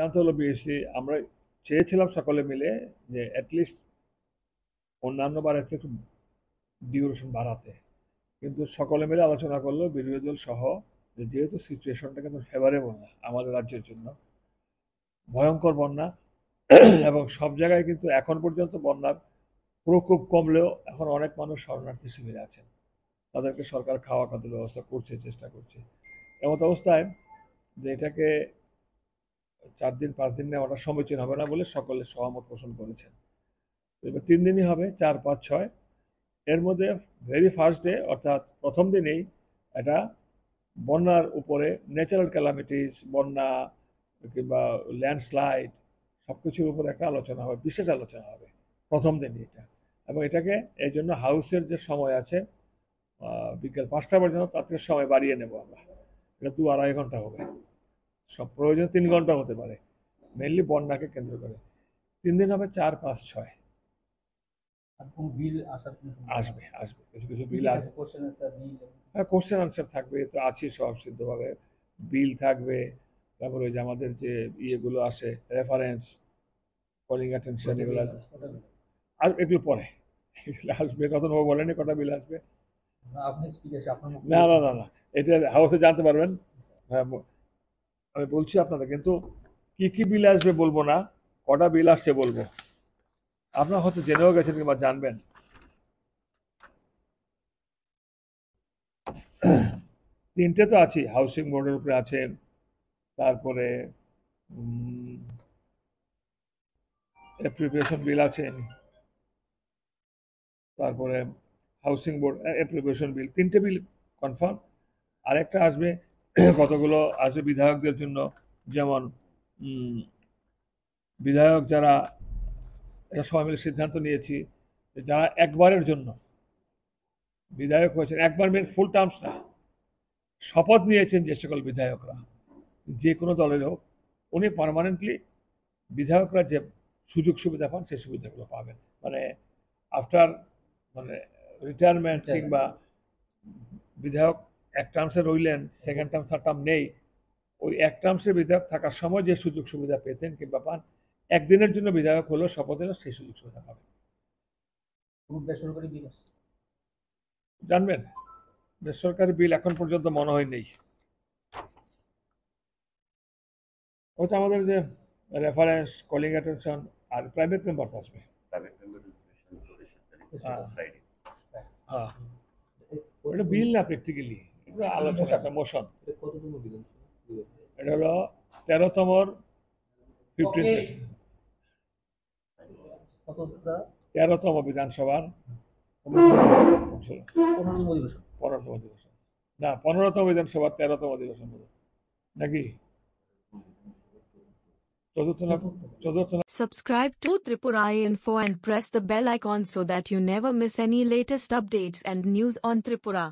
সিদ্ধান্ত হলো বিএসসি আমরা চেয়েছিলাম সকলে মিলে যে অ্যাটলিস্ট অন্যান্য বারের থেকে একটু ডিউরেশন বাড়াতে, কিন্তু সকলে মিলে আলোচনা করলো বিরোধী দল সহ যে যেহেতু সিচুয়েশনটা কিন্তু ফেভারেবল না আমাদের রাজ্যের জন্য, ভয়ঙ্কর বন্যা এবং সব জায়গায় কিন্তু এখন পর্যন্ত বন্যার প্রকোপ কমলেও এখন অনেক মানুষ শরণার্থী শিবিরে আছেন, তাদেরকে সরকার খাওয়া খাদ্যের ব্যবস্থা করছে, চেষ্টা করছে। এমত অবস্থায় যে এটাকে 4 দিন 5 দিন নেওয়াটা সমীচীন হবে না বলে সকলে সহমত পোষণ করেছেন। এবার 3 দিনই হবে, 4, 5, 6। এর মধ্যে ভেরি ফার্স্ট ডে অর্থাৎ প্রথম দিনেই এটা বন্যার উপরে ন্যাচারাল ক্যালামিটিস, বন্যা কিংবা ল্যান্ডস্লাইড সব কিছুর উপরে একটা আলোচনা হবে, বিশেষ আলোচনা হবে প্রথম দিনই এটা। এবং এটাকে এই জন্য হাউসের যে সময় আছে বিকেল 5টা পর্যন্ত, তার থেকে সময় বাড়িয়ে নেব আমরা, এটা 2-2.5 ঘন্টা হবে, সব প্রয়োজন 3 ঘন্টা হতে পারে, মেনলি বন্যাকে কেন্দ্র করে। 3 দিন হবে, 4, 5, 6। আসবে আসবে কিছু কিছু বিল আসবে, হ্যাঁ কোশ্চেন আনসার থাকবে, তো আছে সব সিদ্ধভাবে, বিল থাকবে, তারপরে ওই যে আমাদের যে ইয়েগুলো আসে রেফারেন্স, কলিং অ্যাটেনশন, এগুলো আর এগুলো পরে এগুলো আসবে, কত নেবো বলেনি, কটা বিল আসবে। না না না না, এটা হাউসে জানতে পারবেন। হ্যাঁ আমি বলছি আপনাদের, কিন্তু কি কি বিল আসবে বলবো না, কটা বিল আসছে বলবো। আপনারা হয়তো জেনেও গেছেন কিংবা জানবেন। 3টে তো আছে, হাউসিং বোর্ডের উপরে আছেন, তারপরে অ্যাপ্লিকেশন বিল আছেন, তারপরে হাউসিং বোর্ড অ্যাপ্লিকেশন বিল, 3টে বিল কনফার্ম। আরেকটা আসবে, কতগুলো আসবে বিধায়কদের জন্য, যেমন বিধায়ক যারা, এটা সবাই মিলে সিদ্ধান্ত নিয়েছি যারা একবারের জন্য বিধায়ক হয়েছেন, একবার মেন ফুল টার্মস না, শপথ নিয়েছেন যে সকল বিধায়করা যে কোনো দলের হোক, উনি পার্মানেন্টলি বিধায়করা যে সুযোগ সুবিধা পান সেই সুবিধাগুলো পাবেন, মানে আফটার মানে রিটায়ারমেন্ট কিংবা বিধায়ক এক টার্মসে রইলেন, সেকেন্ড টার্ম থার্ড টার্ম নেই, ওই এক টার্মসে বিধায়ক থাকার সময় যে সুযোগ সুবিধা পেতেন কিংবা পান, একদিনের জন্য বিধায়ক হলো শপথ হলো সেই সুযোগ সুবিধা পাবেন। বেসরকারি বিল জানবেন, বেসরকারি বিল এখন পর্যন্ত মনে হয় নেই। ওটা আমাদের যে রেফারেন্স, কলিং অ্যাটেনশন আর প্রাইভেট মেম্বার আসবে। হ্যাঁ ওটা বিল না, প্র্যাকটিক্যালি এটা আলোচনা, একটা মোশন। এটা হলো 13তম 13তম বিধানসভার 15তম অধিবেশন, না 15তম বিধানসভার 13তম অধিবেশন নাকি চতুর্থ। Subscribe to Tripura Info and press the bell icon so that you never miss any latest updates and news on Tripura.